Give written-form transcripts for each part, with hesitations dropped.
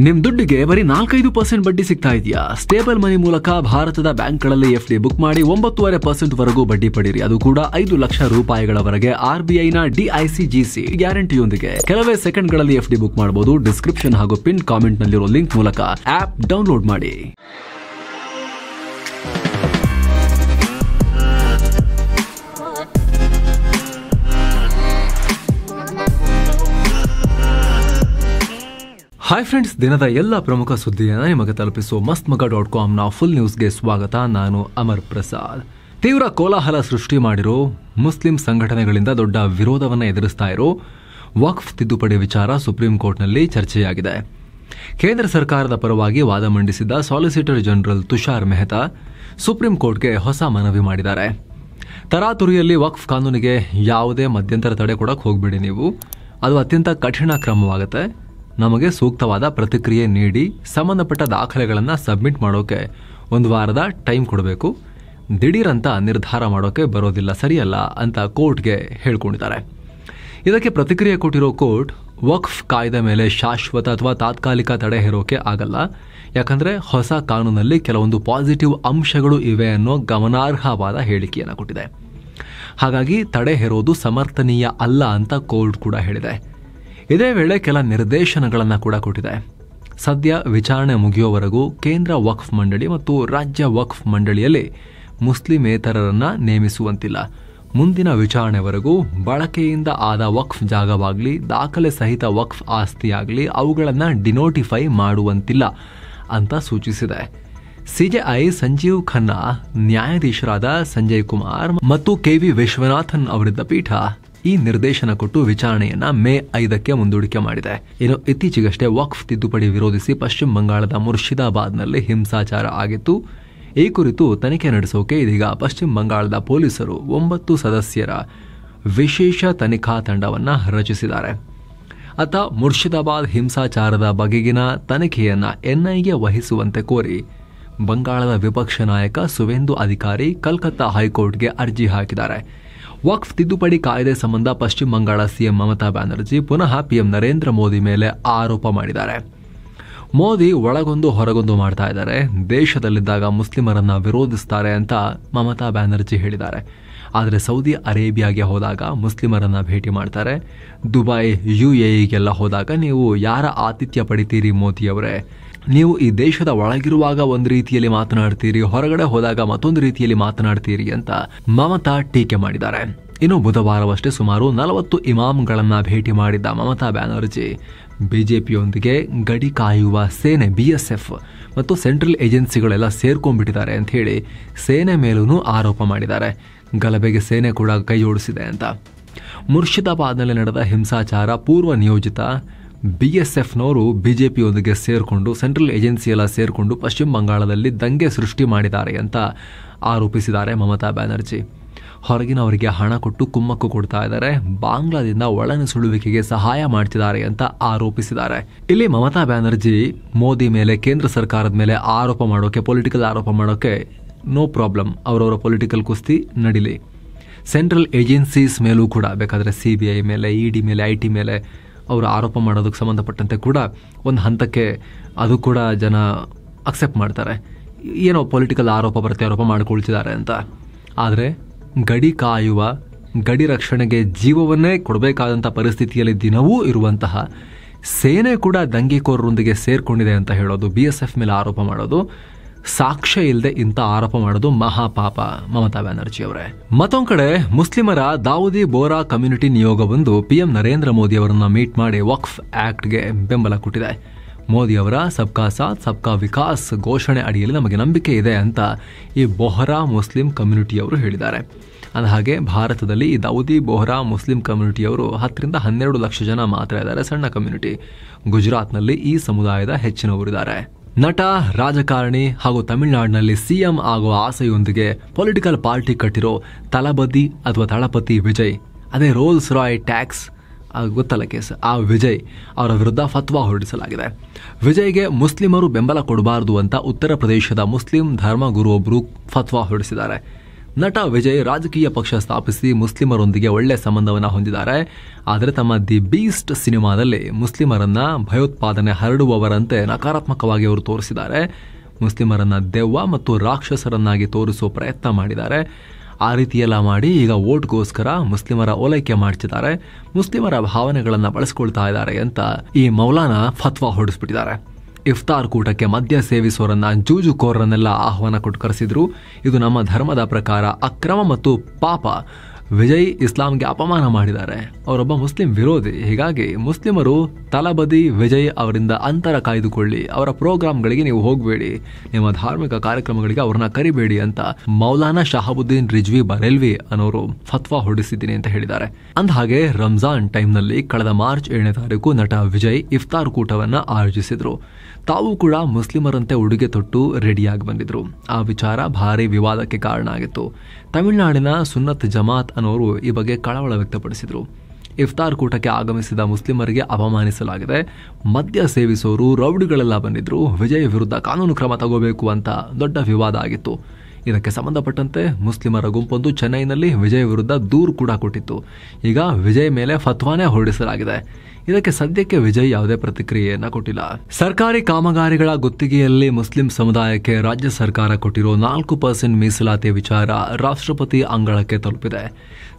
ನಿಮ್ ದುಡ್ಡಿಗೆ ಬರೀ 4-5% ಬಡ್ಡಿ ಸಿಗ್ತಾ ಇದೆಯಾ? ಸ್ಟೇಬಲ್ ಮನಿ ಮೂಲಕ ಭಾರತದ ಬ್ಯಾಂಕ್ಗಳಲ್ಲಿ ಎಫ್ಡಿ ಬುಕ್ ಮಾಡಿ 9.5% ವರೆಗೂ ಬಡ್ಡಿ ಪಡೀರಿ. ಅದು ಕೂಡ 5 ಲಕ್ಷ ರೂಪಾಯಿಗಳವರೆಗೆ RBIನ DICGC ಗ್ಯಾರಂಟಿಯೊಂದಿಗೆ. ಕೆಲವೇ ಸೆಕೆಂಡ್ಗಳಲ್ಲಿ ಎಫ್ಡಿ ಬುಕ್ ಮಾಡಬಹುದು. ಡಿಸ್ಕ್ರಿಪ್ಷನ್ ಹಾಗೂ ಪಿನ್ ಕಾಮೆಂಟ್ ನಲ್ಲಿರೋ ಲಿಂಕ್ ಮೂಲಕ ಆಪ್ ಡೌನ್ಲೋಡ್ ಮಾಡಿ. ಹಾಯ್ ಫ್ರೆಂಡ್ಸ್, ದಿನದ ಎಲ್ಲ ಪ್ರಮುಖ ಸುದ್ದಿಯನ್ನು ನಿಮಗೆ ತಲುಪಿಸುವ mastmaga.com ಫುಲ್ ನ್ಯೂಸ್ಗೆ ಸ್ವಾಗತ. ನಾನು ಅಮರ್ ಪ್ರಸಾದ್. ತೀವ್ರ ಕೋಲಾಹಲ ಸೃಷ್ಟಿ ಮಾಡಿರೋ ಮುಸ್ಲಿಂ ಸಂಘಟನೆಗಳಿಂದ ದೊಡ್ಡ ವಿರೋಧವನ್ನು ಎದುರಿಸ್ತಾ ಇರೋ ವಕ್ಫ್ ತಿದ್ದುಪಡಿ ವಿಚಾರ ಸುಪ್ರೀಂ ಕೋರ್ಟ್ನಲ್ಲಿ ಚರ್ಚೆಯಾಗಿದೆ. ಕೇಂದ್ರ ಸರ್ಕಾರದ ಪರವಾಗಿ ವಾದ ಮಂಡಿಸಿದ್ದ solicitor general Tushar Mehta supreme ಕೋರ್ಟ್ಗೆ ಹೊಸ ಮನವಿ ಮಾಡಿದ್ದಾರೆ. ತರಾತುರಿಯಲ್ಲಿ ವಕ್ಫ್ ಕಾನೂನಿಗೆ ಯಾವುದೇ ಮಧ್ಯಂತರ ತಡೆ ಕೊಡಕ್ಕೆ ಹೋಗ್ಬೇಡಿ. ನೀವು ಅದು ಅತ್ಯಂತ ಕಠಿಣ ಕ್ರಮವಾಗುತ್ತೆ. ನಮಗೆ ಸೂಕ್ತವಾದ ಪ್ರತಿಕ್ರಿಯೆ ನೀಡಿ ಸಂಬಂಧಪಟ್ಟ ದಾಖಲೆಗಳನ್ನು ಸಬ್ಮಿಟ್ ಮಾಡೋಕೆ 1 ವಾರದ ಟೈಮ್ ಕೊಡಬೇಕು. ದಿಢೀರಂತ ನಿರ್ಧಾರ ಮಾಡೋಕೆ ಬರೋದಿಲ್ಲ, ಸರಿಯಲ್ಲ ಅಂತ ಕೋರ್ಟ್ಗೆ ಹೇಳ್ಕೊಂಡಿದ್ದಾರೆ. ಇದಕ್ಕೆ ಪ್ರತಿಕ್ರಿಯೆ ಕೊಟ್ಟಿರೋ ಕೋರ್ಟ್, ವಕ್ಫ್ ಕಾಯ್ದೆ ಮೇಲೆ ಶಾಶ್ವತ ಅಥವಾ ತಾತ್ಕಾಲಿಕ ತಡೆ ಹೇರೋಕೆ ಆಗಲ್ಲ. ಯಾಕಂದ್ರೆ ಹೊಸ ಕಾನೂನಲ್ಲಿ ಕೆಲವೊಂದು ಪಾಸಿಟಿವ್ ಅಂಶಗಳು ಇವೆ ಅನ್ನೋ ಗಮನಾರ್ಹವಾದ ಹೇಳಿಕೆಯನ್ನು ಕೊಟ್ಟಿದೆ. ಹಾಗಾಗಿ ತಡೆ ಹೇರೋದು ಸಮರ್ಥನೀಯ ಅಲ್ಲ ಅಂತ ಕೋರ್ಟ್ ಕೂಡ ಹೇಳಿದೆ. ಇದೇ ವೇಳೆ ಕೆಲ ನಿರ್ದೇಶನಗಳನ್ನು ಕೂಡ ಕೊಟ್ಟಿದೆ. ಸದ್ಯ ವಿಚಾರಣೆ ಮುಗಿಯುವವರೆಗೂ ಕೇಂದ್ರ ವಕ್ಫ್ ಮಂಡಳಿ ಮತ್ತು ರಾಜ್ಯ ವಕ್ಫ್ ಮಂಡಳಿಯಲ್ಲಿ ಮುಸ್ಲಿಮೇತರರನ್ನ ನೇಮಿಸುವಂತಿಲ್ಲ. ಮುಂದಿನ ವಿಚಾರಣೆವರೆಗೂ ಬಳಕೆಯಿಂದ ಆದ ವಕ್ಫ್ ಜಾಗವಾಗಲಿ, ದಾಖಲೆ ಸಹಿತ ವಕ್ಫ್ ಆಸ್ತಿಯಾಗಲಿ ಅವುಗಳನ್ನು ಡಿನೋಟಿಫೈ ಮಾಡುವಂತಿಲ್ಲ ಅಂತ ಸೂಚಿಸಿದೆ. ಸಿಜೆಐ ಸಂಜೀವ್ ಖನ್ನಾ, ನ್ಯಾಯಾಧೀಶರಾದ ಸಂಜಯ್ ಕುಮಾರ್ ಮತ್ತು KV ವಿಶ್ವನಾಥನ್ ಅವರಿದ್ದ ಪೀಠ ಈ ನಿರ್ದೇಶನ ಕೊಟ್ಟು ವಿಚಾರಣೆಯನ್ನ ಮೇ 5ಕ್ಕೆ ಮುಂದೂಡಿಕೆ ಮಾಡಿದೆ. ಇನ್ನು ಇತ್ತೀಚೆಗಷ್ಟೇ ವಕ್ಫ್ ತಿದ್ದುಪಡಿ ವಿರೋಧಿಸಿ ಪಶ್ಚಿಮ ಬಂಗಾಳದ ಮುರ್ಷಿದಾಬಾದ್ನಲ್ಲಿ ಹಿಂಸಾಚಾರ ಆಗಿತ್ತು. ಈ ಕುರಿತು ತನಿಖೆ ನಡೆಸೋಕೆ ಇದೀಗ ಪಶ್ಚಿಮ ಬಂಗಾಳದ ಪೊಲೀಸರು 9 ಸದಸ್ಯರ ವಿಶೇಷ ತನಿಖಾ ತಂಡವನ್ನ ರಚಿಸಿದ್ದಾರೆ. ಅತ್ತ ಮುರ್ಷಿದಾಬಾದ್ ಹಿಂಸಾಚಾರದ ಬಗೆಗಿನ ತನಿಖೆಯನ್ನ NIಗೆ ವಹಿಸುವಂತೆ ಕೋರಿ ಬಂಗಾಳದ ವಿಪಕ್ಷ ನಾಯಕ ಸುವೇಂದು ಅಧಿಕಾರಿ ಕಲ್ಕತ್ತಾ ಹೈಕೋರ್ಟ್ಗೆ ಅರ್ಜಿ ಹಾಕಿದ್ದಾರೆ. ವಕ್ಫ್ ತಿದ್ದುಪಡಿ ಕಾಯ್ದೆ ಸಂಬಂಧ ಪಶ್ಚಿಮ ಬಂಗಾಳ ಸಿಎಂ ಮಮತಾ ಬ್ಯಾನರ್ಜಿ ಪುನಃ PM ನರೇಂದ್ರ ಮೋದಿ ಮೇಲೆ ಆರೋಪ ಮಾಡಿದ್ದಾರೆ. ಮೋದಿ ಒಳಗೊಂದು ಹೊರಗೊಂದು ಮಾಡ್ತಾ ಇದ್ದಾರೆ, ದೇಶದಲ್ಲಿದ್ದಾಗ ಮುಸ್ಲಿಮರನ್ನ ವಿರೋಧಿಸ್ತಾರೆ ಅಂತ ಮಮತಾ ಬ್ಯಾನರ್ಜಿ ಹೇಳಿದ್ದಾರೆ. ಆದರೆ ಸೌದಿ ಅರೇಬಿಯಾಗೆ ಹೋದಾಗ ಮುಸ್ಲಿಮರನ್ನ ಭೇಟಿ ಮಾಡ್ತಾರೆ. ದುಬೈ, UAEಗೆಲ್ಲ ಹೋದಾಗ ನೀವು ಯಾರ ಆತಿಥ್ಯ ಪಡಿತೀರಿ ಮೋದಿಯವರೇ? ನೀವು ಈ ದೇಶದ ಒಳಗಿರುವಾಗ ಒಂದು ರೀತಿಯಲ್ಲಿ ಮಾತನಾಡ್ತೀರಿ, ಹೊರಗಡೆ ಹೋದಾಗ ಮತ್ತೊಂದು ರೀತಿಯಲ್ಲಿ ಮಾತನಾಡ್ತೀರಿ ಅಂತ ಮಮತಾ ಟೀಕೆ ಮಾಡಿದ್ದಾರೆ. ಇನ್ನು ಬುಧವಾರವಷ್ಟೇ ಸುಮಾರು 40 ಇಮಾಮ್ಗಳನ್ನ ಭೇಟಿ ಮಾಡಿದ್ದ ಮಮತಾ ಬ್ಯಾನರ್ಜಿ ಬಿಜೆಪಿಯೊಂದಿಗೆ ಗಡಿ ಕಾಯುವ ಸೇನೆ BSF ಮತ್ತು ಸೆಂಟ್ರಲ್ ಏಜೆನ್ಸಿಗಳೆಲ್ಲ ಸೇರ್ಕೊಂಡ್ಬಿಟ್ಟಿದ್ದಾರೆ ಅಂತ ಹೇಳಿ ಸೇನೆ ಮೇಲೂ ಆರೋಪ ಮಾಡಿದ್ದಾರೆ. ಗಲಭೆಗೆ ಸೇನೆ ಕೂಡ ಕೈ ಜೋಡಿಸಿದೆ ಅಂತ. ಮುರ್ಷಿದಾಬಾದ್ನಲ್ಲಿ ನಡೆದ ಹಿಂಸಾಚಾರ ಪೂರ್ವ ನಿಯೋಜಿತ. BSFನವರು ಬಿಜೆಪಿಯೊಂದಿಗೆ ಸೇರ್ಕೊಂಡು ಸೆಂಟ್ರಲ್ ಏಜೆನ್ಸಿ ಎಲ್ಲ ಸೇರ್ಕೊಂಡು ಪಶ್ಚಿಮ ಬಂಗಾಳದಲ್ಲಿ ದಂಗೆ ಸೃಷ್ಟಿ ಮಾಡಿದ್ದಾರೆ ಅಂತ ಆರೋಪಿಸಿದ್ದಾರೆ ಮಮತಾ ಬ್ಯಾನರ್ಜಿ. ಹೊರಗಿನವರಿಗೆ ಹಣ ಕೊಟ್ಟು ಕುಮ್ಮಕ್ಕು ಕೊಡ್ತಾ ಇದ್ದಾರೆ, ಬಾಂಗ್ಲಾದಿಂದ ಒಳನುಸುಳುವಿಕೆಗೆ ಸಹಾಯ ಮಾಡ್ತಿದ್ದಾರೆ ಅಂತ ಆರೋಪಿಸಿದ್ದಾರೆ. ಇಲ್ಲಿ ಮಮತಾ ಬ್ಯಾನರ್ಜಿ ಮೋದಿ ಮೇಲೆ, ಕೇಂದ್ರ ಸರ್ಕಾರದ ಮೇಲೆ ಆರೋಪ ಮಾಡೋಕೆ, ಪೊಲಿಟಿಕಲ್ ಆರೋಪ ಮಾಡೋಕೆ ನೋ ಪ್ರಾಬ್ಲಮ್, ಅವರವರ ಪೊಲಿಟಿಕಲ್ ಕುಸ್ತಿ ನಡಿಲಿ. ಸೆಂಟ್ರಲ್ ಏಜೆನ್ಸೀಸ್ ಮೇಲೂ ಕೂಡ ಬೇಕಾದರೆ CBI ಮೇಲೆ, ED ಮೇಲೆ, IT ಮೇಲೆ ಅವರು ಆರೋಪ ಮಾಡೋದಕ್ಕೆ ಸಂಬಂಧಪಟ್ಟಂತೆ ಕೂಡ ಒಂದು ಹಂತಕ್ಕೆ ಅದು ಕೂಡ ಜನ ಅಕ್ಸೆಪ್ಟ್ ಮಾಡ್ತಾರೆ. ಏನೋ ಪೊಲಿಟಿಕಲ್ ಆರೋಪ ಪ್ರತ್ಯಾರೋಪ ಮಾಡಿಕೊಳ್ತಿದ್ದಾರೆ ಅಂತ. ಆದರೆ ಗಡಿ ಕಾಯುವ, ಗಡಿ ರಕ್ಷಣೆಗೆ ಜೀವವನ್ನೇ ಕೊಡಬೇಕಾದಂಥ ಪರಿಸ್ಥಿತಿಯಲ್ಲಿ ದಿನವೂ ಇರುವಂತಹ ಸೇನೆ ಕೂಡ ದಂಗೆಕೋರರೊಂದಿಗೆ ಸೇರ್ಕೊಂಡಿದೆ ಅಂತ ಹೇಳೋದು, BSF ಮೇಲೆ ಆರೋಪ ಮಾಡೋದು, ಸಾಕ್ಷ್ಯ ಇಲ್ಲದೆ ಇಂಥ ಆರೋಪ ಮಾಡೋದು ಮಹಾಪಾಪ ಮಮತಾ ಬ್ಯಾನರ್ಜಿ ಅವರೇ. ಮತ್ತೊಂದು ಕಡೆ ಮುಸ್ಲಿಮರ ದಾವೂದಿ ಬೋರಾ ಕಮ್ಯುನಿಟಿ ನಿಯೋಗವೊಂದು PM ನರೇಂದ್ರ ಮೋದಿ ಅವರನ್ನ ಮೀಟ್ ಮಾಡಿ ವಕ್ಫ್ ಆಕ್ಟ್ಗೆ ಬೆಂಬಲ ಕೊಟ್ಟಿದೆ. ಮೋದಿ ಅವರ ಸಬ್ಕಾ ಸಾಥ್ ಸಬ್ಕಾ ವಿಕಾಸ್ ಘೋಷಣೆ ಅಡಿಯಲ್ಲಿ ನಮಗೆ ನಂಬಿಕೆ ಇದೆ ಅಂತ ಈ ಬೊಹರಾ ಮುಸ್ಲಿಂ ಕಮ್ಯುನಿಟಿಯವರು ಹೇಳಿದ್ದಾರೆ. ಅಂದಹಾಗೆ ಭಾರತದಲ್ಲಿ ಈ ದಾವೂದಿ ಬೋಹರಾ ಮುಸ್ಲಿಂ ಕಮ್ಯುನಿಟಿಯವರು 10ರಿಂದ 12 ಲಕ್ಷ ಜನ ಮಾತ್ರ ಇದ್ದಾರೆ, ಸಣ್ಣ ಕಮ್ಯುನಿಟಿ. ಗುಜರಾತ್ನಲ್ಲಿ ಈ ಸಮುದಾಯದ ಹೆಚ್ಚಿನವರಿದ್ದಾರೆ. ನಟ, ರಾಜಕಾರಣಿ ಹಾಗೂ ತಮಿಳುನಾಡಿನಲ್ಲಿ CM ಆಗುವ ಆಸೆಯೊಂದಿಗೆ ಪೊಲಿಟಿಕಲ್ ಪಾರ್ಟಿ ಕಟ್ಟಿರೋ ತಲಬದಿ ಅಥವಾ ತಳಪತಿ ವಿಜಯ್, ಅದೇ ರೋಲ್ಸ್ ರಾಯ್ ಟ್ಯಾಕ್ಸ್ ಗೊತ್ತಲ್ಲ ಕೇಸ್, ಆ ವಿಜಯ್ ಅವರ ವಿರುದ್ಧ ಫತ್ವಾ ಹೊರಡಿಸಲಾಗಿದೆ. ವಿಜಯ್ಗೆ ಮುಸ್ಲಿಮರು ಬೆಂಬಲ ಕೊಡಬಾರದು ಅಂತ ಉತ್ತರ ಪ್ರದೇಶದ ಮುಸ್ಲಿಂ ಧರ್ಮಗುರು ಒಬ್ಬರು ಫತ್ವಾ ಹೊರಡಿಸಿದ್ದಾರೆ. ನಟ ವಿಜಯ್ ರಾಜಕೀಯ ಪಕ್ಷ ಸ್ಥಾಪಿಸಿ ಮುಸ್ಲಿಮರೊಂದಿಗೆ ಒಳ್ಳೆ ಸಂಬಂಧವನ್ನ ಹೊಂದಿದ್ದಾರೆ. ಆದರೆ ತಮ್ಮ ದಿ ಬೀಸ್ಟ್ ಸಿನಿಮಾದಲ್ಲಿ ಮುಸ್ಲಿಮರನ್ನ ಭಯೋತ್ಪಾದನೆ ಹರಡುವವರಂತೆ ನಕಾರಾತ್ಮಕವಾಗಿ ಅವರು ತೋರಿಸಿದ್ದಾರೆ. ಮುಸ್ಲಿಮರನ್ನ ದೆವ್ವ ಮತ್ತು ರಾಕ್ಷಸರನ್ನಾಗಿ ತೋರಿಸುವ ಪ್ರಯತ್ನ ಮಾಡಿದ್ದಾರೆ. ಆ ರೀತಿಯೆಲ್ಲ ಮಾಡಿ ಈಗ ವೋಟ್ಗೋಸ್ಕರ ಮುಸ್ಲಿಮರ ಓಲೈಕೆ ಮಾಡ್ತಿದ್ದಾರೆ, ಮುಸ್ಲಿಮರ ಭಾವನೆಗಳನ್ನು ಬಳಸ್ಕೊಳ್ತಾ ಇದ್ದಾರೆ ಅಂತ ಈ ಮೌಲಾನಾ ಫತ್ವಾ ಹೊರಡಿಸ್ಬಿಟ್ಟಿದ್ದಾರೆ. ಇಫ್ತಾರ್ ಕೂಟಕ್ಕೆ ಮದ್ಯ ಸೇವಿಸೋರನ್ನ ಜೂಜುಕೋರರನ್ನೆಲ್ಲ ಆಹ್ವಾನ ಕೊಟ್ಟು ಕರೆಸಿದ್ರು. ಇದು ನಮ್ಮ ಧರ್ಮದ ಪ್ರಕಾರ ಅಕ್ರಮ ಮತ್ತು ಪಾಪ. ವಿಜಯ್ ಇಸ್ಲಾಂಗೆ ಅಪಮಾನ ಮಾಡಿದ್ದಾರೆ, ಅವರೊಬ್ಬ ಮುಸ್ಲಿಂ ವಿರೋಧಿ. ಹೀಗಾಗಿ ಮುಸ್ಲಿಮರು ತಲಬದಿ ವಿಜಯ್ ಅವರಿಂದ ಅಂತರ ಕಾಯ್ದುಕೊಳ್ಳಿ, ಅವರ ಪ್ರೋಗ್ರಾಂಗಳಿಗೆ ನೀವು ಹೋಗಬೇಡಿ, ನಿಮ್ಮ ಧಾರ್ಮಿಕ ಕಾರ್ಯಕ್ರಮಗಳಿಗೆ ಅವ್ರನ್ನ ಕರಿಬೇಡಿ ಅಂತ ಮೌಲಾನಾ ಶಹಾಬುದ್ದೀನ್ ರಿಜ್ವಿ ಬರೆಲ್ವಿ ಅನ್ನೋರು ಫತ್ವಾ ಹೊರಡಿಸಿದ್ದೀನಿ ಅಂತ ಹೇಳಿದ್ದಾರೆ. ಅಂದಹಾಗೆ ರಂಜಾನ್ ಟೈಮ್ನಲ್ಲಿ ಕಳೆದ ಮಾರ್ಚ್ 7ನೇ ತಾರೀಕು ನಟ ವಿಜಯ್ ಇಫ್ತಾರ್ ಕೂಟವನ್ನ ಆಯೋಜಿಸಿದ್ರು. ತಾವು ಕೂಡ ಮುಸ್ಲಿಮರಂತೆ ಉಡುಗೆ ತೊಟ್ಟು ರೆಡಿಯಾಗಿ ಬಂದಿದ್ರು. ಆ ವಿಚಾರ ಭಾರಿ ವಿವಾದಕ್ಕೆ ಕಾರಣ ಆಗಿತ್ತು. ತಮಿಳುನಾಡಿನ ಸುನ್ನತ್ ಜಮಾತ್ ಅನ್ನೋರು ಈ ಬಗ್ಗೆ ಕಳವಳ ವ್ಯಕ್ತಪಡಿಸಿದ್ರು. ಇಫ್ತಾರ್ ಕೂಟಕ್ಕೆ ಆಗಮಿಸಿದ ಮುಸ್ಲಿಮರಿಗೆ ಅಪಮಾನಿಸಲಾಗಿದೆ, ಮದ್ಯ ಸೇವಿಸೋರು ರೌಡಿಗಳೆಲ್ಲ ಬಂದಿದ್ರು, ವಿಜಯ್ ವಿರುದ್ಧ ಕಾನೂನು ಕ್ರಮ ತಗೋಬೇಕು ಅಂತ ದೊಡ್ಡ ವಿವಾದ ಆಗಿತ್ತು. ಇದಕ್ಕೆ ಸಂಬಂಧಪಟ್ಟಂತೆ ಮುಸ್ಲಿಮರ ಗುಂಪೊಂದು ಚೆನ್ನೈನಲ್ಲಿ ವಿಜಯ್ ವಿರುದ್ಧ ದೂರು ಕೂಡ ಕೊಟ್ಟಿತ್ತು. ಈಗ ವಿಜಯ್ ಮೇಲೆ ಫತ್ವಾನೇ ಹೊರಡಿಸಲಾಗಿದೆ. ಇದಕ್ಕೆ ಸದ್ಯಕ್ಕೆ ವಿಜಯ್ ಯಾವುದೇ ಪ್ರತಿಕ್ರಿಯೆಯನ್ನ ಕೊಟ್ಟಿಲ್ಲ. ಸರ್ಕಾರಿ ಕಾಮಗಾರಿಗಳ ಗುತ್ತಿಗೆಯಲ್ಲಿ ಮುಸ್ಲಿಂ ಸಮುದಾಯಕ್ಕೆ ರಾಜ್ಯ ಸರ್ಕಾರ ಕೊಟ್ಟಿರೋ 4% ಮೀಸಲಾತಿ ವಿಚಾರ ರಾಷ್ಟ್ರಪತಿ ಅಂಗಳಕ್ಕೆ ತಲುಪಿದೆ.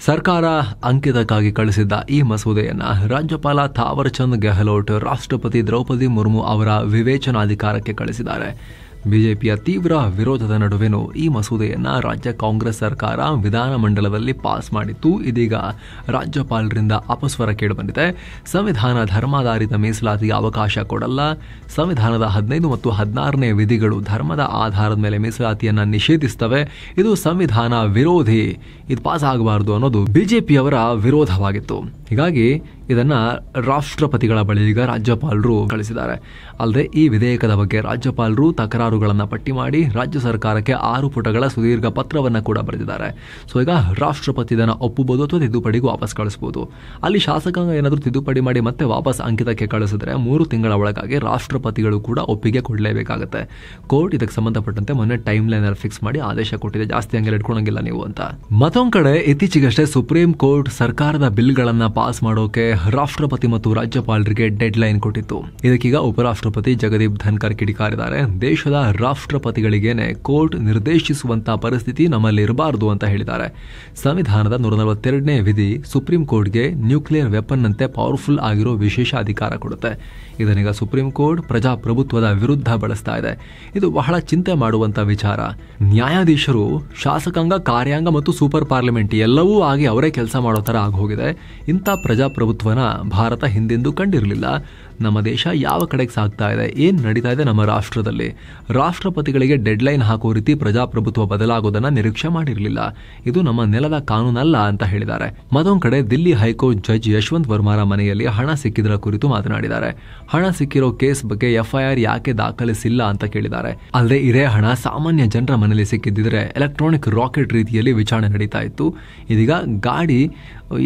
ಸರ್ಕಾರ ಅಂಕಿತಕ್ಕಾಗಿ ಕಳಿಸಿದ್ದ ಈ ಮಸೂದೆಯನ್ನ ರಾಜ್ಯಪಾಲ ಥಾವರ್ ಚಂದ್ ಗೆಹ್ಲೋಟ್ ರಾಷ್ಟ್ರಪತಿ ದ್ರೌಪದಿ ಮುರ್ಮು ಅವರ ವಿವೇಚನಾಧಿಕಾರಕ್ಕೆ ಕಳಿಸಿದ್ದಾರೆ. ಬಿಜೆಪಿಯ ತೀವ್ರ ವಿರೋಧದ ನಡುವೆನೂ ಈ ಮಸೂದೆಯನ್ನ ರಾಜ್ಯ ಕಾಂಗ್ರೆಸ್ ಸರ್ಕಾರ ವಿಧಾನಮಂಡಲದಲ್ಲಿ ಪಾಸ್ ಮಾಡಿತ್ತು. ಇದೀಗ ರಾಜ್ಯಪಾಲರಿಂದ ಅಪಸ್ವರ ಕೇಳಿಬಂದಿದೆ. ಸಂವಿಧಾನ ಧರ್ಮಾಧಾರಿತ ಮೀಸಲಾತಿಗೆ ಅವಕಾಶ ಕೊಡಲ್ಲ, ಸಂವಿಧಾನದ 15 ಮತ್ತು 16ನೇ ವಿಧಿಗಳು ಧರ್ಮದ ಆಧಾರದ ಮೇಲೆ ಮೀಸಲಾತಿಯನ್ನ ನಿಷೇಧಿಸುತ್ತವೆ, ಇದು ಸಂವಿಧಾನ ವಿರೋಧಿ, ಇದು ಪಾಸ್ ಆಗಬಾರದು ಅನ್ನೋದು ಬಿಜೆಪಿಯವರ ವಿರೋಧವಾಗಿತ್ತು. ಹೀಗಾಗಿ ಇದನ್ನ ರಾಷ್ಟ್ರಪತಿಗಳ ಬಳಿ ಈಗ ರಾಜ್ಯಪಾಲರು ಕಳಿಸಿದ್ದಾರೆ. ಅಲ್ಲದೆ ಈ ವಿಧೇಯಕದ ಬಗ್ಗೆ ರಾಜ್ಯಪಾಲರು ತಕರಾರುಗಳನ್ನ ಪಟ್ಟಿ ಮಾಡಿ ರಾಜ್ಯ ಸರ್ಕಾರಕ್ಕೆ 6 ಪುಟಗಳ ಸುದೀರ್ಘ ಪತ್ರವನ್ನ ಕೂಡ ಬರೆದಿದ್ದಾರೆ. ಸೊ ಈಗ ರಾಷ್ಟ್ರಪತಿ ಇದನ್ನ ಒಪ್ಪಬಹುದು ಅಥವಾ ತಿದ್ದುಪಡಿಗೂ ವಾಪಸ್ ಕಳಿಸಬಹುದು. ಅಲ್ಲಿ ಶಾಸಕಾಂಗ ಏನಾದರೂ ತಿದ್ದುಪಡಿ ಮಾಡಿ ಮತ್ತೆ ವಾಪಸ್ ಅಂಕಿತಕ್ಕೆ ಕಳಿಸಿದ್ರೆ 3 ತಿಂಗಳ ಒಳಗಾಗಿ ರಾಷ್ಟ್ರಪತಿಗಳು ಕೂಡ ಒಪ್ಪಿಗೆ ಕೊಡಲೇಬೇಕಾಗುತ್ತೆ. ಕೋರ್ಟ್ ಇದಕ್ಕೆ ಸಂಬಂಧಪಟ್ಟಂತೆ ಮೊನ್ನೆ ಟೈಮ್ ಲೈನ್ ಫಿಕ್ಸ್ ಮಾಡಿ ಆದೇಶ ಕೊಟ್ಟಿದೆ, ಜಾಸ್ತಿ ಹಂಗೆಲ್ಲ ಇಟ್ಕೊಳಂಗಿಲ್ಲ ನೀವು ಅಂತ. ಮತ್ತೊಂದು ಕಡೆ ಇತ್ತೀಚೆಗಷ್ಟೇ ಸುಪ್ರೀಂ ಕೋರ್ಟ್ ಸರ್ಕಾರದ ಬಿಲ್ಗಳನ್ನ ಪಾಸ್ ಮಾಡೋಕೆ ರಾಷ್ಟ್ರಪತಿ ಮತ್ತು ರಾಜ್ಯಪಾಲರಿಗೆ ಡೆಡ್ ಲೈನ್ ಕೊಟ್ಟಿತ್ತು. ಇದಕ್ಕೀಗ ಉಪರಾಷ್ಟ್ರಪತಿ ಜಗದೀಪ್ ಧನ್ಕರ್ ಕಿಡಿಕಾರಿದ್ದಾರೆ. ದೇಶದ ರಾಷ್ಟ್ರಪತಿಗಳಿಗೇನೆ ಕೋರ್ಟ್ ನಿರ್ದೇಶಿಸುವಂತಹ ಪರಿಸ್ಥಿತಿ ನಮ್ಮಲ್ಲಿ ಇರಬಾರದು ಅಂತ ಹೇಳಿದ್ದಾರೆ. ಸಂವಿಧಾನದ 142ನೇ ವಿಧಿ ಸುಪ್ರೀಂ ಕೋರ್ಟ್ಗೆ ನ್ಯೂಕ್ಲಿಯರ್ ವೆಪನ್ ನಂತೆ ಪವರ್ಫುಲ್ ಆಗಿರೋ ವಿಶೇಷ ಅಧಿಕಾರ ಕೊಡುತ್ತೆ. ಇದನ್ನೀಗ ಸುಪ್ರೀಂ ಕೋರ್ಟ್ ಪ್ರಜಾಪ್ರಭುತ್ವದ ವಿರುದ್ಧ ಬಳಸ್ತಾ ಇದೆ. ಇದು ಬಹಳ ಚಿಂತೆ ಮಾಡುವಂತ ವಿಚಾರ. ನ್ಯಾಯಾಧೀಶರು ಶಾಸಕಾಂಗ, ಕಾರ್ಯಾಂಗ ಮತ್ತು ಸೂಪರ್ ಪಾರ್ಲಿಮೆಂಟ್ ಎಲ್ಲವೂ ಆಗಿ ಅವರೇ ಕೆಲಸ ಮಾಡೋ ತರ ಆಗೋಗಿದೆ. ಇಂಥ ಪ್ರಜಾಪ್ರಭುತ್ವನ ಭಾರತ ಹಿಂದೆಂದೂ ಕಂಡಿರಲಿಲ್ಲ. ನಮ್ಮ ದೇಶ ಯಾವ ಕಡೆಗೆ ಸಾಗ್ತಾ ಇದೆ, ಏನ್ ನಡೀತಾ ಇದೆ ನಮ್ಮ ರಾಷ್ಟ್ರದಲ್ಲಿ, ರಾಷ್ಟ್ರಪತಿಗಳಿಗೆ ಡೆಡ್ ಲೈನ್ ಹಾಕೋ ರೀತಿ ಪ್ರಜಾಪ್ರಭುತ್ವ ಬದಲಾಗೋದನ್ನ ನಿರೀಕ್ಷೆ ಮಾಡಿರಲಿಲ್ಲ. ಇದು ನಮ್ಮ ನೆಲದ ಕಾನೂನಲ್ಲ ಅಂತ ಹೇಳಿದ್ದಾರೆ. ಮತ್ತೊಂದು ಕಡೆ ದಿಲ್ಲಿ ಹೈಕೋರ್ಟ್ ಜಡ್ಜ್ ಯಶವಂತ್ ವರ್ಮಾರ ಮನೆಯಲ್ಲಿ ಹಣ ಸಿಕ್ಕಿದ್ರ ಕುರಿತು ಮಾತನಾಡಿದ್ದಾರೆ. ಹಣ ಸಿಕ್ಕಿರೋ ಕೇಸ್ ಬಗ್ಗೆ FIR ಯಾಕೆ ದಾಖಲಿಸಿಲ್ಲ ಅಂತ ಕೇಳಿದ್ದಾರೆ. ಅಲ್ಲದೆ ಇದೇ ಹಣ ಸಾಮಾನ್ಯ ಜನರ ಮನೆಯಲ್ಲಿ ಸಿಕ್ಕಿದ್ದಿದ್ರೆ ಎಲೆಕ್ಟ್ರಾನಿಕ್ ರಾಕೆಟ್ ರೀತಿಯಲ್ಲಿ ವಿಚಾರಣೆ ನಡೀತಾ ಇತ್ತು. ಇದೀಗ ಗಾಡಿ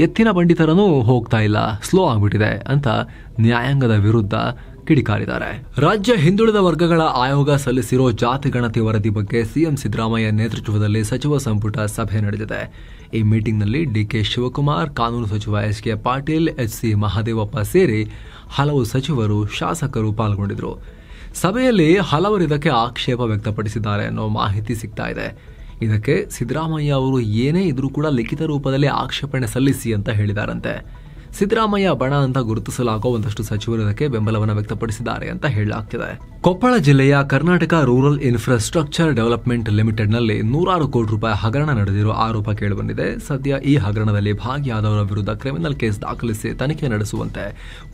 ಎತ್ತಿನ ಬಂಡಿ ತರನೂ ಹೋಗ್ತಾ ಇಲ್ಲ, ಸ್ಲೋ ಆಗ್ಬಿಟ್ಟಿದೆ ಅಂತ ನ್ಯಾಯಾಂಗದ ವಿರುದ್ಧ ಕಿಡಿಕಾರಿದ್ದಾರೆ. ರಾಜ್ಯ ಹಿಂದುಳಿದ ವರ್ಗಗಳ ಆಯೋಗ ಸಲ್ಲಿಸಿರೋ ಜಾತಿ ಗಣತಿ ವರದಿ ಬಗ್ಗೆ ಸಿಎಂ ಸಿದ್ದರಾಮಯ್ಯ ನೇತೃತ್ವದಲ್ಲಿ ಸಚಿವ ಸಂಪುಟ ಸಭೆ ನಡೆದಿದೆ. ಈ ಮೀಟಿಂಗ್ನಲ್ಲಿ DK ಶಿವಕುಮಾರ್, ಕಾನೂನು ಸಚಿವ SK ಪಾಟೀಲ್, HC ಮಹದೇವಪ್ಪ ಸೇರಿ ಹಲವು ಸಚಿವರು, ಶಾಸಕರು ಪಾಲ್ಗೊಂಡಿದ್ರು. ಸಭೆಯಲ್ಲಿ ಹಲವರು ಇದಕ್ಕೆ ಆಕ್ಷೇಪ ವ್ಯಕ್ತಪಡಿಸಿದ್ದಾರೆ ಅನ್ನೋ ಮಾಹಿತಿ ಸಿಗ್ತಾ ಇದೆ. ಇದಕ್ಕೆ ಸಿದ್ದರಾಮಯ್ಯ ಅವರು ಏನೇ ಇದ್ರೂ ಕೂಡ ಲಿಖಿತ ರೂಪದಲ್ಲಿ ಆಕ್ಷೇಪಣೆ ಸಲ್ಲಿಸಿ ಅಂತ ಹೇಳಿದಾರಂತೆ. ಸಿದ್ದರಾಮಯ್ಯ ಬಣ ಅಂತ ಗುರುತಿಸಲಾಗೋ ಒಂದಷ್ಟು ಸಚಿವರು ಇದಕ್ಕೆ ಬೆಂಬಲವನ್ನು ವ್ಯಕ್ತಪಡಿಸಿದ್ದಾರೆ ಅಂತ ಹೇಳಲಾಗ್ತಿದೆ. ಕೊಪ್ಪಳ ಜಿಲ್ಲೆಯ ಕರ್ನಾಟಕ ರೂರಲ್ ಇನ್ಫ್ರಾಸ್ಟ್ರಕ್ಚರ್ ಡೆವಲಪ್ಮೆಂಟ್ ಲಿಮಿಟೆಡ್ನಲ್ಲಿ 100 ಕೋಟಿ ರೂಪಾಯಿ ಹಗರಣ ನಡೆದಿರೋ ಆರೋಪ ಕೇಳಿಬಂದಿದೆ. ಸದ್ಯ ಈ ಹಗರಣದಲ್ಲಿ ಭಾಗಿಯಾದವರ ವಿರುದ್ಧ ಕ್ರಿಮಿನಲ್ ಕೇಸ್ ದಾಖಲಿಸಿ ತನಿಖೆ ನಡೆಸುವಂತೆ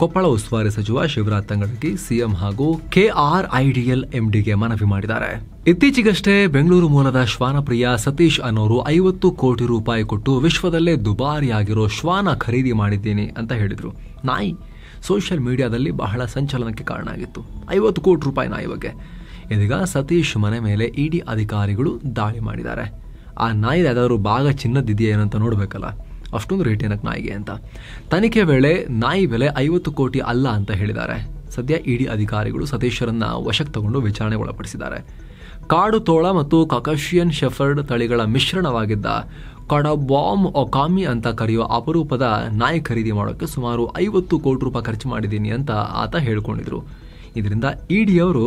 ಕೊಪ್ಪಳ ಉಸ್ತುವಾರಿ ಸಚಿವ ಶಿವರಾಜ್ ತಂಗಡಗಿ ಸಿಎಂ ಹಾಗೂ KRIDL MDಗೆ ಮನವಿ ಮಾಡಿದ್ದಾರೆ. ಇತ್ತೀಚೆಗಷ್ಟೇ ಬೆಂಗಳೂರು ಮೂಲದ ಶ್ವಾನಪ್ರಿಯ ಸತೀಶ್ ಅನ್ನೋರು 50 ಕೋಟಿ ರೂಪಾಯಿ ಕೊಟ್ಟು ವಿಶ್ವದಲ್ಲೇ ದುಬಾರಿಯಾಗಿರೋ ಶ್ವಾನ ಖರೀದಿ ಮಾಡಿದ್ದೀನಿ ಅಂತ ಹೇಳಿದ್ರು. ನಾಯಿ ಸೋಷಿಯಲ್ ಮೀಡಿಯಾದಲ್ಲಿ ಬಹಳ ಸಂಚಲನಕ್ಕೆ ಕಾರಣ ಆಗಿತ್ತು. 50 ಕೋಟಿ ರೂಪಾಯಿ ನಾಯಿ ಬಗ್ಗೆ. ಇದೀಗ ಸತೀಶ್ ಮನೆ ಮೇಲೆ ED ಅಧಿಕಾರಿಗಳು ದಾಳಿ ಮಾಡಿದ್ದಾರೆ. ಆ ನಾಯಿ ಯಾವ್ದಾದ್ರು ಭಾಗ ಚಿನ್ನದಿದೆಯಾ ಏನಂತ ನೋಡ್ಬೇಕಲ್ಲ, ಅಷ್ಟೊಂದು ರೇಟ್ ಏನಕ್ಕೆ ನಾಯಿಗೆ ಅಂತ. ತನಿಖೆ ವೇಳೆ ನಾಯಿ ಬೆಲೆ 50 ಕೋಟಿ ಅಲ್ಲ ಅಂತ ಹೇಳಿದ್ದಾರೆ. ಸದ್ಯ ED ಅಧಿಕಾರಿಗಳು ಸತೀಶರನ್ನ ವಶಕ್ಕೆ ತಗೊಂಡು ವಿಚಾರಣೆ ಒಳಪಡಿಸಿದ್ದಾರೆ. ಕಾಡು ತೋಳ ಮತ್ತು ಕಾಕಶಿಯನ್ ಶೆಫರ್ಡ್ ತಳಿಗಳ ಮಿಶ್ರಣವಾಗಿದ್ದ ಕಡಬಾಮ್ ಒಕಾಮಿ ಅಂತ ಕರೆಯುವ ಅಪರೂಪದ ನಾಯಿ ಖರೀದಿ ಮಾಡೋಕೆ ಸುಮಾರು 50 ಕೋಟಿ ರೂಪಾಯಿ ಖರ್ಚು ಮಾಡಿದ್ದೀನಿ ಅಂತ ಆತ ಹೇಳ್ಕೊಂಡಿದ್ರು. ಇದರಿಂದ ಇಡಿಯವರು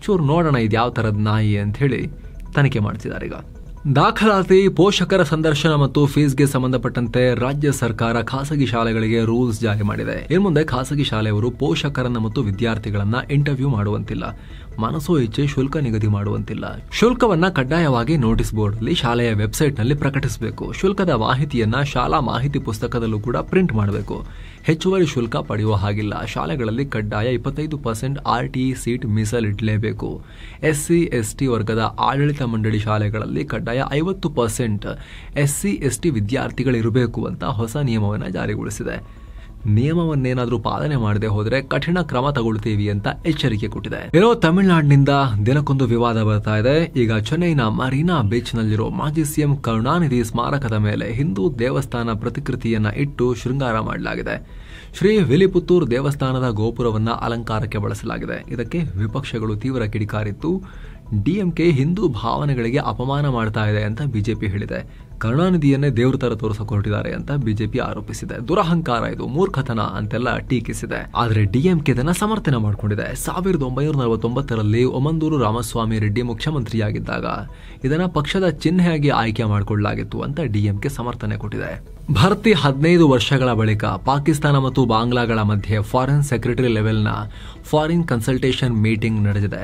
ಚೂರು ನೋಡೋಣ ಇದು ಯಾವ ಥರದ ನಾಯಿ ಅಂತ ಹೇಳಿ ತನಿಖೆ ಮಾಡ್ತಿದ್ದಾರೆ. ಈಗ ದಾಖಲಾತಿ, ಪೋಷಕರ ಸಂದರ್ಶನ ಮತ್ತು ಫೀಸ್ಗೆ ಸಂಬಂಧಪಟ್ಟಂತೆ ರಾಜ್ಯ ಸರ್ಕಾರ ಖಾಸಗಿ ಶಾಲೆಗಳಿಗೆ ರೂಲ್ಸ್ ಜಾರಿ ಮಾಡಿದೆ. ಇನ್ನು ಮುಂದೆ ಖಾಸಗಿ ಶಾಲೆಯವರು ಪೋಷಕರನ್ನ ಮತ್ತು ವಿದ್ಯಾರ್ಥಿಗಳನ್ನ ಇಂಟರ್ವ್ಯೂ ಮಾಡುವಂತಿಲ್ಲ, ಮನಸೋ ಇಚ್ಛೆ ಶುಲ್ಕ ನಿಗದಿ ಮಾಡುವಂತಿಲ್ಲ. ಶುಲ್ಕವನ್ನ ಕಡ್ಡಾಯವಾಗಿ ನೋಟಿಸ್ ಬೋರ್ಡ್ ಅಲ್ಲಿ ಶಾಲೆಯ ವೆಬ್ಸೈಟ್ ನಲ್ಲಿ ಪ್ರಕಟಿಸಬೇಕು. ಶುಲ್ಕದ ಮಾಹಿತಿಯನ್ನ ಶಾಲಾ ಮಾಹಿತಿ ಪುಸ್ತಕದಲ್ಲೂ ಕೂಡ ಪ್ರಿಂಟ್ ಮಾಡಬೇಕು. ಹೆಚ್ಚುವರಿ ಶುಲ್ಕ ಪಡೆಯುವ ಹಾಗಿಲ್ಲ. ಶಾಲೆಗಳಲ್ಲಿ ಕಡ್ಡಾಯ 25% RTE ಸೀಟ್ ಮೀಸಲಿಡಲೇಬೇಕು. SC ST ವರ್ಗದ ಆಡಳಿತ ಮಂಡಳಿ ಶಾಲೆಗಳಲ್ಲಿ ಕಡ್ಡಾಯ 50% SC ST ವಿದ್ಯಾರ್ಥಿಗಳಿರಬೇಕು ಅಂತ ಹೊಸ ನಿಯಮವನ್ನು ಜಾರಿಗೊಳಿಸಿದೆ. ನಿಯಮವನ್ನೇನಾದ್ರೂ ಪಾಲನೆ ಮಾಡದೆ ಹೋದ್ರೆ ಕಠಿಣ ಕ್ರಮ ತಗೊಳ್ತೀವಿ ಅಂತ ಎಚ್ಚರಿಕೆ ಕೊಟ್ಟಿದೆ. ಏನೋ ತಮಿಳುನಾಡಿನಿಂದ ದಿನಕ್ಕೊಂದು ವಿವಾದ ಬರ್ತಾ ಇದೆ. ಈಗ ಚೆನ್ನೈನ ಮರೀನಾ ಬೀಚ್ ನಲ್ಲಿರೋ ಮಾಜಿ CM ಕರುಣಾನಿಧಿ ಸ್ಮಾರಕದ ಮೇಲೆ ಹಿಂದೂ ದೇವಸ್ಥಾನ ಪ್ರತಿಕೃತಿಯನ್ನ ಇಟ್ಟು ಶೃಂಗಾರ ಮಾಡಲಾಗಿದೆ. ಶ್ರೀ ವಿಲಿಪುತ್ತೂರ್ ದೇವಸ್ಥಾನದ ಗೋಪುರವನ್ನ ಅಲಂಕಾರಕ್ಕೆ ಬಳಸಲಾಗಿದೆ. ಇದಕ್ಕೆ ವಿಪಕ್ಷಗಳು ತೀವ್ರ ಕಿಡಿಕಾರಿತ್ತು. DMK ಹಿಂದೂ ಭಾವನೆಗಳಿಗೆ ಅಪಮಾನ ಮಾಡ್ತಾ ಇದೆ ಅಂತ ಬಿಜೆಪಿ ಹೇಳಿದೆ. ಕರುಣಾನಿಧಿಯನ್ನೇ ದೇವ್ರ ತರ ತೋರಿಸಕ್ಕೆ ಹೊರಟಿದ್ದಾರೆ ಅಂತ ಬಿಜೆಪಿ ಆರೋಪಿಸಿದೆ. ದುರಹಂಕಾರ, ಇದು ಮೂರ್ಖತನ ಅಂತೆಲ್ಲ ಟೀಕಿಸಿದೆ. ಆದ್ರೆ DMK ಇದನ್ನ ಸಮರ್ಥನೆ ಮಾಡಿಕೊಂಡಿದೆ. 1949ರಲ್ಲಿ ಒಮಂದೂರು ರಾಮಸ್ವಾಮಿ ರೆಡ್ಡಿ ಮುಖ್ಯಮಂತ್ರಿಯಾಗಿದ್ದಾಗ ಇದನ್ನ ಪಕ್ಷದ ಚಿಹ್ನೆಯಾಗಿ ಆಯ್ಕೆ ಮಾಡಿಕೊಳ್ಳಲಾಗಿತ್ತು ಅಂತ DMK ಸಮರ್ಥನೆ ಕೊಟ್ಟಿದೆ. ಭರ್ತಿ 15 ವರ್ಷಗಳ ಬಳಿಕ ಪಾಕಿಸ್ತಾನ ಮತ್ತು ಬಾಂಗ್ಲಾಗಳ ಮಧ್ಯೆ ಫಾರಿನ್ ಸೆಕ್ರೆಟರಿ ಲೆವೆಲ್ನ ಫಾರಿನ್ ಕನ್ಸಲ್ಟೇಷನ್ ಮೀಟಿಂಗ್ ನಡೆದಿದೆ.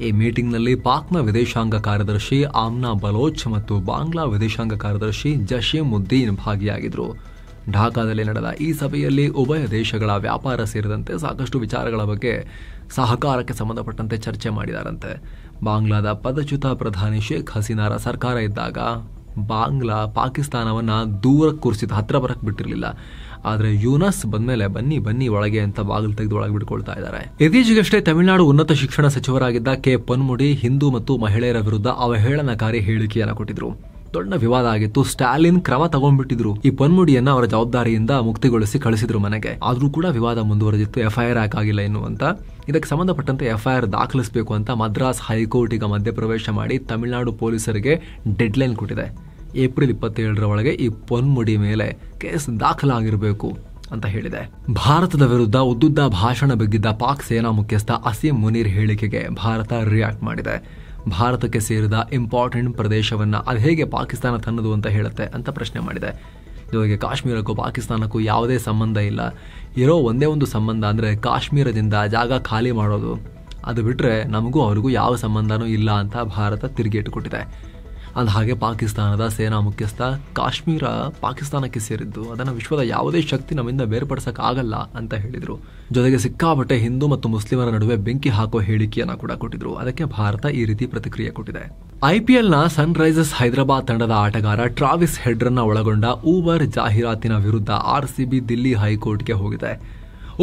ಈ ಮೀಟಿಂಗ್ನಲ್ಲಿ ಪಾಕ್ನ ವಿದೇಶಾಂಗ ಕಾರ್ಯದರ್ಶಿ ಆಮ್ನಾ ಬಲೋಚ್ ಮತ್ತು ಬಾಂಗ್ಲಾ ವಿದೇಶಾಂಗ ಕಾರ್ಯದರ್ಶಿ ಜಶೀಮುದ್ದೀನ್ ಭಾಗಿಯಾಗಿದ್ದರು. ಢಾಕಾದಲ್ಲಿ ನಡೆದ ಈ ಸಭೆಯಲ್ಲಿ ಉಭಯ ದೇಶಗಳ ವ್ಯಾಪಾರ ಸೇರಿದಂತೆ ಸಾಕಷ್ಟು ವಿಚಾರಗಳ ಬಗ್ಗೆ ಸಹಕಾರಕ್ಕೆ ಸಂಬಂಧಪಟ್ಟಂತೆ ಚರ್ಚೆ ಮಾಡಿದಾರಂತೆ. ಬಾಂಗ್ಲಾದ ಪದಚ್ಯುತ ಪ್ರಧಾನಿ ಶೇಖ್ ಹಸೀನಾರ ಸರ್ಕಾರ ಇದ್ದಾಗ ಬಾಂಗ್ಲಾ ಪಾಕಿಸ್ತಾನವನ್ನ ದೂರ ಕೂರಿಸಿದ, ಹತ್ರ ಬರಕ್ ಬಿಟ್ಟಿರಲಿಲ್ಲ. ಆದ್ರೆ ಯೂನಸ್ ಬಂದ್ಮೇಲೆ ಬನ್ನಿ ಒಳಗೆ ಅಂತ ಬಾಗಿಲು ತೆಗೆದು ಒಳಗೆ ಬಿಟ್ಕೊಳ್ತಾ ಇದ್ದಾರೆ. ಇತ್ತೀಚೆಗಷ್ಟೇ ತಮಿಳುನಾಡು ಉನ್ನತ ಶಿಕ್ಷಣ ಸಚಿವರಾಗಿದ್ದ ಕೆ ಪೊನ್ಮುಡಿ ಹಿಂದೂ ಮತ್ತು ಮಹಿಳೆಯರ ವಿರುದ್ಧ ಅವಹೇಳನಕಾರಿ ಹೇಳಿಕೆಯನ್ನು ಕೊಟ್ಟಿದ್ರು. ದೊಡ್ಡ ವಿವಾದ ಆಗಿತ್ತು. ಸ್ಟಾಲಿನ್ ಕ್ರಮ ತಗೊಂಡ್ಬಿಟ್ಟಿದ್ರು. ಈ ಪೊನ್ಮುಡಿಯನ್ನ ಅವರ ಜವಾಬ್ದಾರಿಯಿಂದ ಮುಕ್ತಿಗೊಳಿಸಿ ಕಳಿಸಿದ್ರು ಮನೆಗೆ. ಆದ್ರೂ ಕೂಡ ವಿವಾದ ಮುಂದುವರೆದಿತ್ತು. FIR ಹಾಕಾಗಿಲ್ಲ ಇನ್ನು ಅಂತ. ಇದಕ್ಕೆ ಸಂಬಂಧಪಟ್ಟಂತೆ FIR ದಾಖಲಿಸಬೇಕು ಅಂತ ಮದ್ರಾಸ್ ಹೈಕೋರ್ಟ್ ಈಗ ಮಧ್ಯಪ್ರವೇಶ ಮಾಡಿ ತಮಿಳುನಾಡು ಪೊಲೀಸರಿಗೆ ಡೆಡ್ಲೈನ್ ಕೊಟ್ಟಿದೆ. ಏಪ್ರಿಲ್ 27ರ ಒಳಗೆ ಈ ಪೊನ್ಮುಡಿ ಮೇಲೆ ಕೇಸ್ ದಾಖಲಾಗಿರಬೇಕು ಅಂತ ಹೇಳಿದೆ. ಭಾರತದ ವಿರುದ್ಧ ಉದ್ದುದ್ದ ಭಾಷಣ ಬಿಗಿದ್ದ ಪಾಕ್ ಸೇನಾ ಮುಖ್ಯಸ್ಥ ಅಸೀಂ ಮುನೀರ್ ಹೇಳಿಕೆಗೆ ಭಾರತ ರಿಯಾಕ್ಟ್ ಮಾಡಿದೆ. ಭಾರತಕ್ಕೆ ಸೇರಿದ ಇಂಪಾರ್ಟೆಂಟ್ ಪ್ರದೇಶವನ್ನ ಅದು ಹೇಗೆ ಪಾಕಿಸ್ತಾನ ತನ್ನದು ಅಂತ ಹೇಳುತ್ತೆ ಅಂತ ಪ್ರಶ್ನೆ ಮಾಡಿದೆ. ಜೊತೆಗೆ ಕಾಶ್ಮೀರಕ್ಕೂ ಪಾಕಿಸ್ತಾನಕ್ಕೂ ಯಾವುದೇ ಸಂಬಂಧ ಇಲ್ಲ. ಇರೋ ಒಂದೇ ಒಂದು ಸಂಬಂಧ ಅಂದ್ರೆ ಕಾಶ್ಮೀರದಿಂದ ಜಾಗ ಖಾಲಿ ಮಾಡೋದು. ಅದು ಬಿಟ್ರೆ ನಮಗೂ ಅವ್ರಿಗೂ ಯಾವ ಸಂಬಂಧನೂ ಇಲ್ಲ ಅಂತ ಭಾರತ ತಿರುಗೇಟು ಕೊಟ್ಟಿದೆ. ಅಂದ ಹಾಗೆ ಪಾಕಿಸ್ತಾನದ ಸೇನಾ ಮುಖ್ಯಸ್ಥ ಕಾಶ್ಮೀರ ಪಾಕಿಸ್ತಾನಕ್ಕೆ ಸೇರಿದ್ದು, ಅದನ್ನು ವಿಶ್ವದ ಯಾವುದೇ ಶಕ್ತಿ ನಮ್ಮಿಂದ ಬೇರ್ಪಡಿಸಕ್ ಆಗಲ್ಲ ಅಂತ ಹೇಳಿದ್ರು. ಜೊತೆಗೆ ಸಿಕ್ಕಾಪಟ್ಟೆ ಹಿಂದೂ ಮತ್ತು ಮುಸ್ಲಿಮರ ನಡುವೆ ಬೆಂಕಿ ಹಾಕೋ ಹೇಳಿಕೆಯನ್ನ ಕೂಡ ಕೊಟ್ಟಿದ್ರು. ಅದಕ್ಕೆ ಭಾರತ ಈ ರೀತಿ ಪ್ರತಿಕ್ರಿಯೆ ಕೊಟ್ಟಿದೆ. IPLನ ಸನ್ ರೈಸರ್ಸ್ ಹೈದರಾಬಾದ್ ತಂಡದ ಆಟಗಾರ ಟ್ರಾವಿಸ್ ಹೆಡ್ರನ್ನ ಒಳಗೊಂಡ ಊಬರ್ ಜಾಹೀರಾತಿನ ವಿರುದ್ಧ RCB ದಿಲ್ಲಿ ಹೈಕೋರ್ಟ್ಗೆ ಹೋಗಿದೆ.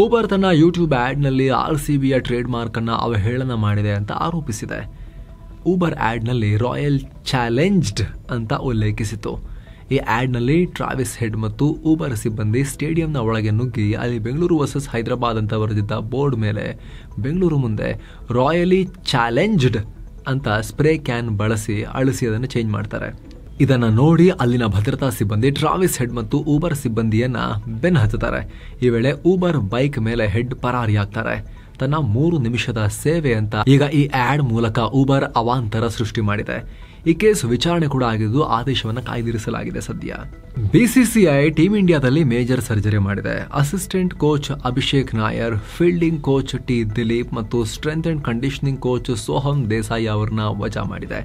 ಊಬರ್ ತನ್ನ ಯೂಟ್ಯೂಬ್ ಆಡ್ನಲ್ಲಿ RCBಯ ಟ್ರೇಡ್ ಮಾರ್ಕ್ ಅನ್ನ ಅವಹೇಳನ ಮಾಡಿದೆ ಅಂತ ಆರೋಪಿಸಿದೆ. ಊಬರ್ ಆಡ್ನಲ್ಲಿ ರಾಯಲ್ ಚಾಲೆಂಜ್ಡ್ ಅಂತ ಉಲ್ಲೇಖಿಸಿತು. ಈ ಆಡ್ನಲ್ಲಿ ಟ್ರಾವಿಸ್ ಹೆಡ್ ಮತ್ತು ಊಬರ್ ಸಿಬ್ಬಂದಿ ಸ್ಟೇಡಿಯಂನ ಒಳಗೆ ನುಗ್ಗಿ ಅಲ್ಲಿ ಬೆಂಗಳೂರು ವರ್ಸಸ್ ಹೈದರಾಬಾದ್ ಅಂತ ಬರೆದಿದ್ದ ಬೋರ್ಡ್ ಮೇಲೆ ಬೆಂಗಳೂರು ಮುಂದೆ ರಾಯಲಿ ಚಾಲೆಂಜ್ಡ್ ಅಂತ ಸ್ಪ್ರೇ ಕ್ಯಾನ್ ಬಳಸಿ ಅಳಿಸಿ ಅದನ್ನು ಚೇಂಜ್ ಮಾಡ್ತಾರೆ. ಇದನ್ನ ನೋಡಿ ಅಲ್ಲಿನ ಭದ್ರತಾ ಸಿಬ್ಬಂದಿ ಟ್ರಾವಿಸ್ ಹೆಡ್ ಮತ್ತು ಊಬರ್ ಸಿಬ್ಬಂದಿಯನ್ನ ಬೆನ್ ಹಚ್ಚುತ್ತಾರೆ. ಈ ವೇಳೆ ಊಬರ್ ಬೈಕ್ ಮೇಲೆ ಹೆಡ್ ಪರಾರಿಯಾಗ್ತಾರೆ. ತನ್ನ 3 ನಿಮಿಷದ ಸೇವೆ ಅಂತ ಈಗ ಈ ಆಡ್ ಮೂಲಕ ಊಬರ್ ಅವಾಂತರ ಸೃಷ್ಟಿ ಮಾಡಿದೆ. ಈ ಕೇಸ್ ವಿಚಾರಣೆ ಕೂಡ ಆಗಿದ್ದು ಆದೇಶವನ್ನು ಕಾಯ್ದಿರಿಸಲಾಗಿದೆ. ಸದ್ಯ BCCI ಟೀಮ್ ಇಂಡಿಯಾದಲ್ಲಿ ಮೇಜರ್ ಸರ್ಜರಿ ಮಾಡಿದೆ. Assistant coach Abhishek Nayar, fielding coach T Dilip ಮತ್ತು strength and conditioning coach Soham Desai ಅವರನ್ನ ವಜಾ ಮಾಡಿದೆ.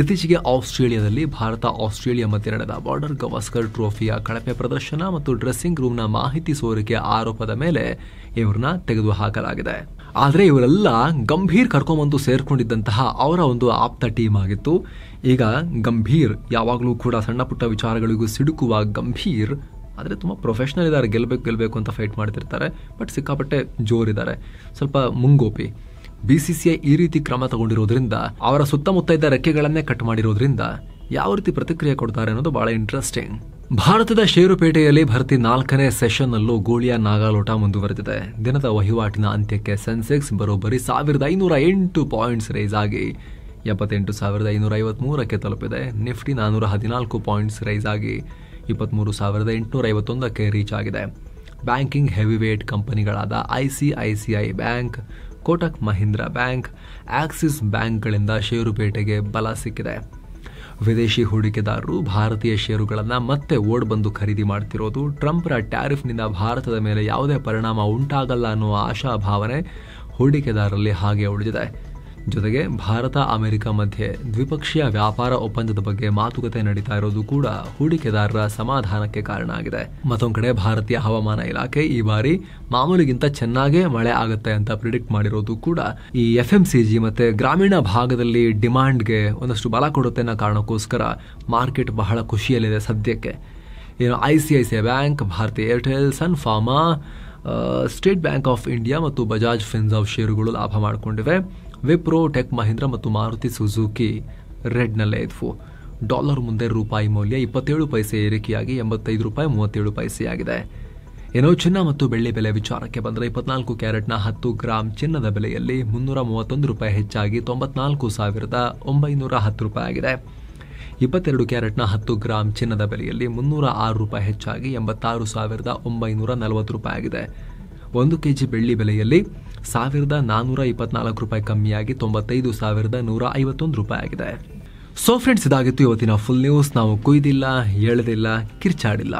ಇತ್ತೀಚೆಗೆ ಆಸ್ಟ್ರೇಲಿಯಾದಲ್ಲಿ ಭಾರತ ಆಸ್ಟ್ರೇಲಿಯಾ ಮಧ್ಯೆ ನಡೆದ ಬಾರ್ಡರ್ ಗವಾಸ್ಕರ್ ಟ್ರೋಫಿಯ ಕಳಪೆ ಪ್ರದರ್ಶನ ಮತ್ತು ಡ್ರೆಸ್ಸಿಂಗ್ ರೂಮ್ನ ಮಾಹಿತಿ ಸೋರಿಕೆ ಆರೋಪದ ಮೇಲೆ ಇವರನ್ನ ತೆಗೆದುಹಾಕಲಾಗಿದೆ. ಆದರೆ ಇವರೆಲ್ಲ ಗಂಭೀರ್ ಕರ್ಕೊಂಬಂದು ಸೇರ್ಕೊಂಡಿದ್ದಂತಹ ಅವರ ಒಂದು ಆಪ್ತ ಟೀಮ್ ಆಗಿತ್ತು. ಈಗ ಗಂಭೀರ್ ಯಾವಾಗಲೂ ಕೂಡ ಸಣ್ಣ ಪುಟ್ಟ ವಿಚಾರಗಳಿಗೂ ಸಿಡುಕುವ ಗಂಭೀರ್ ಆದರೆ ತುಂಬ ಪ್ರೊಫೆಷನಲ್ ಇದ್ದಾರೆ. ಗೆಲ್ಲಬೇಕು ಅಂತ ಫೈಟ್ ಮಾಡ್ತಿರ್ತಾರೆ. ಬಟ್ ಸಿಕ್ಕಾಪಟ್ಟೆ ಜೋರಿದ್ದಾರೆ, ಸ್ವಲ್ಪ ಮುಂಗೋಪಿ. BCCI ಈ ರೀತಿ ಕ್ರಮ ತಗೊಂಡಿರೋದ್ರಿಂದ, ಅವರ ಸುತ್ತಮುತ್ತ ಇದ್ದ ರೆಕ್ಕೆಗಳನ್ನೇ ಕಟ್ ಮಾಡಿರೋದ್ರಿಂದ ಯಾವ ರೀತಿ ಪ್ರತಿಕ್ರಿಯೆ ಕೊಡ್ತಾರೆ ಅನ್ನೋದು ಬಹಳ ಇಂಟ್ರೆಸ್ಟಿಂಗ್. ಭಾರತದ ಷೇರುಪೇಟೆಯಲ್ಲಿ ಭರ್ತಿ 4ನೇ ಸೆಷನ್ನಲ್ಲೂ ಗೋಳಿಯ ನಾಗಾಲೋಟ ಮುಂದುವರೆದಿದೆ. ದಿನದ ವಹಿವಾಟಿನ ಅಂತ್ಯಕ್ಕೆ ಸೆನ್ಸೆಕ್ಸ್ ಬರೋಬ್ಬರಿ 1508 ಪಾಯಿಂಟ್ಸ್ ರೈಸ್ ಆಗಿ 78,553ಕ್ಕೆ ತಲುಪಿದೆ. ನಿಫ್ಟಿ 414 ಪಾಯಿಂಟ್ಸ್ ರೈಸ್ ಆಗಿ 23,851ಕ್ಕೆ ರೀಚ್ ಆಗಿದೆ. ಬ್ಯಾಂಕಿಂಗ್ ಹೆವಿವೇಟ್ ಕಂಪನಿಗಳಾದ ICICI bank, Kotak Mahindra bank, Axis ಬ್ಯಾಂಕ್ಗಳಿಂದ ಷೇರುಪೇಟೆಗೆ ಬಲ ಸಿಕ್ಕಿದೆ. ವಿದೇಶಿ ಹೂಡಿಕೆದಾರರು ಭಾರತೀಯ ಷೇರುಗಳನ್ನು ಮತ್ತೆ ಓಡ್ಬಂದು ಖರೀದಿ ಮಾಡ್ತಿರೋದು, ಟ್ರಂಪ್ರ ಟ್ಯಾರಿಫ್ನಿಂದ ಭಾರತದ ಮೇಲೆ ಯಾವುದೇ ಪರಿಣಾಮ ಉಂಟಾಗಲ್ಲ ಅನ್ನುವ ಆಶಾಭಾವನೆ ಹೂಡಿಕೆದಾರರಲ್ಲಿ ಹಾಗೆ ಉಳಿದಿದೆ. ಜೊತೆಗೆ ಭಾರತ ಅಮೆರಿಕ ಮಧ್ಯೆ ದ್ವಿಪಕ್ಷೀಯ ವ್ಯಾಪಾರ ಒಪ್ಪಂದದ ಬಗ್ಗೆ ಮಾತುಕತೆ ನಡೀತಾ ಇರೋದು ಕೂಡ ಹೂಡಿಕೆದಾರರ ಸಮಾಧಾನಕ್ಕೆ ಕಾರಣ ಆಗಿದೆ. ಮತ್ತೊಂದು ಕಡೆ ಭಾರತೀಯ ಹವಾಮಾನ ಇಲಾಖೆ ಈ ಬಾರಿ ಮಾಮೂಲಿಗಿಂತ ಚೆನ್ನಾಗೇ ಮಳೆ ಆಗುತ್ತೆ ಅಂತ ಪ್ರಿಡಿಕ್ಟ್ ಮಾಡಿರೋದು ಕೂಡ ಈ FMCG ಮತ್ತೆ ಗ್ರಾಮೀಣ ಭಾಗದಲ್ಲಿ ಡಿಮಾಂಡ್ಗೆ ಒಂದಷ್ಟು ಬಲ ಕೊಡುತ್ತೆ ಅನ್ನೋ ಕಾರಣಕ್ಕೋಸ್ಕರ ಮಾರ್ಕೆಟ್ ಬಹಳ ಖುಷಿಯಲ್ಲಿದೆ ಸದ್ಯಕ್ಕೆ. ICICI bank, Bharatiya Airtel, Sun Pharma, State Bank of India ಮತ್ತು ಬಜಾಜ್ ಫಿನ್ಸರ್ವ್ ಷೇರುಗಳು ಲಾಭ ಮಾಡಿಕೊಂಡಿವೆ. ವಿಪ್ರೋ, ಟೆಕ್ ಮಹೀಂದ್ರ ಮತ್ತು ಮಾರುತಿ ಸುಜುಕಿ ರೆಡ್ನಲ್ಲೇ ಇದ್ವು. ಡಾಲರ್ ಮುಂದೆ ರೂಪಾಯಿ ಮೌಲ್ಯ 27 ಪೈಸೆ ಏರಿಕೆಯಾಗಿ 85 ರೂಪಾಯಿ 37 ಪೈಸೆಯಾಗಿದೆ. ಚಿನ್ನ ಮತ್ತು ಬೆಳ್ಳಿ ಬೆಲೆ ವಿಚಾರಕ್ಕೆ ಬಂದರೆ 24 ಕ್ಯಾರೆಟ್ನ 10 ಗ್ರಾಂ ಚಿನ್ನದ ಬೆಲೆಯಲ್ಲಿ 331 ರೂಪಾಯಿ ಹೆಚ್ಚಾಗಿ 94,910 ರೂಪಾಯಿ ಆಗಿದೆ. 22 ಕ್ಯಾರೆಟ್ನ 10 ಗ್ರಾಂ ಚಿನ್ನದ ಬೆಲೆಯಲ್ಲಿ 306 ರೂಪಾಯಿ ಹೆಚ್ಚಾಗಿ 86,940 ರೂಪಾಯಿ ಆಗಿದೆ. 1 ಕೆಜಿ ಬೆಳ್ಳಿ ಬೆಲೆಯಲ್ಲಿ 1,424 ರೂಪಾಯಿ ಕಮ್ಮಿಯಾಗಿ 95,151 ರೂಪಾಯಿ ಆಗಿದೆ. ಸೊ ಫ್ರೆಂಡ್ಸ್, ಇದಾಗಿತ್ತು ಇವತ್ತಿನ ಫುಲ್ ನ್ಯೂಸ್. ನಾವು ಕೊಯ್ದಿಲ್ಲ, ಎಳೆದಿಲ್ಲ, ಕಿರ್ಚಾಡಿಲ್ಲ,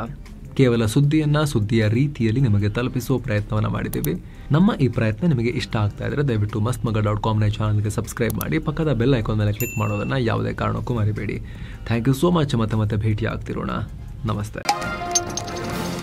ಕೇವಲ ಸುದ್ದಿಯ ರೀತಿಯಲ್ಲಿ ನಿಮಗೆ ತಲುಪಿಸುವ ಪ್ರಯತ್ನವನ್ನು ಮಾಡಿದ್ದೀವಿ. ನಮ್ಮ ಈ ಪ್ರಯತ್ನ ನಿಮಗೆ ಇಷ್ಟ ಆಗ್ತಾ ಇದ್ರೆ ದಯವಿಟ್ಟು mastmaga.com ಚಾನಲ್ಗೆ ಸಬ್ಸ್ಕ್ರೈಬ್ ಮಾಡಿ, ಪಕ್ಕದ ಬೆಲ್ ಐಕಾನ್ ಮೇಲೆ ಕ್ಲಿಕ್ ಮಾಡೋದನ್ನ ಯಾವುದೇ ಕಾರಣಕ್ಕೂ ಮರಿಬೇಡಿ. Thank you so much. ಮತ್ತೆ ಭೇಟಿ ಆಗ್ತಿರೋಣ. ನಮಸ್ತೆ.